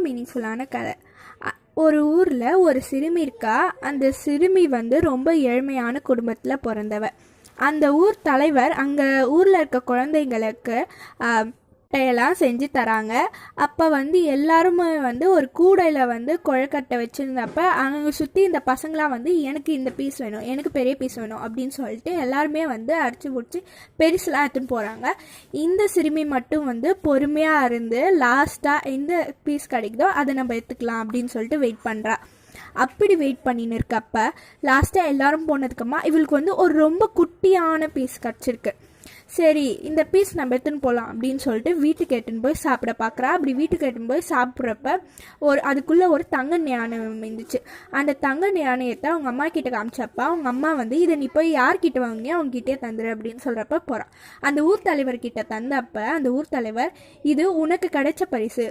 மீனிங்ஃபுல்லான கதை. ஒரு ஊரில் ஒரு சிறுமி இருக்கா. அந்த சிறுமி ரொம்ப ஏழ்மையான குடும்பத்தில் பிறந்தவ. அந்த ஊர் தலைவர் அங்கே ஊரில் இருக்க குழந்தைங்களுக்கு எல்லாம் செஞ்சு தராங்க. அப்போ எல்லாருமே ஒரு கூடையில் குழக்கட்டை வச்சுருந்தப்ப அங்கே சுற்றி இந்த பசங்களாம் எனக்கு இந்த பீஸ் வேணும், எனக்கு பெரிய பீஸ் வேணும் அப்படின்னு சொல்லிட்டு எல்லாருமே அடிச்சு பிடிச்சி பெருசுலாம் எடுத்துன்னு போகிறாங்க. இந்த சிறுமி மட்டும் பொறுமையாக இருந்து லாஸ்ட்டாக எந்த பீஸ் கிடைக்குதோ அதை நம்ம எடுத்துக்கலாம் அப்படின்னு சொல்லிட்டு வெயிட் பண்ணுறா. அப்படி வெயிட் பண்ணின்னு இருக்கப்ப லாஸ்ட்டாக எல்லாரும் போனதுக்கப்புறமா இவளுக்கு ஒரு ரொம்ப குட்டியான பீஸ் கிடச்சிருக்கு. சரி, இந்த பீஸ் நம்ம எடுத்துன்னு போகலாம் அப்படின்னு சொல்லிட்டு வீட்டுக்கு எடுத்துன்னு போய் சாப்பிட பார்க்குறா. அப்படி வீட்டுக்கு எடுத்துன்னு போய் சாப்பிட்றப்ப அதுக்குள்ளே ஒரு தங்க நாணயம் இருந்துச்சு. அந்த தங்க நாணயத்தை அவங்க அம்மா கிட்ட காமிச்சப்பா அவங்க அம்மா இதை நீ போய் யார்கிட்ட வாங்கினே அவங்ககிட்டே தந்துடு அப்படின்னு சொல்கிறப்ப போகிறான். அந்த ஊர் தலைவர்கிட்ட தந்தப்ப அந்த ஊர் தலைவர், இது உனக்கு கிடைச்ச பரிசு,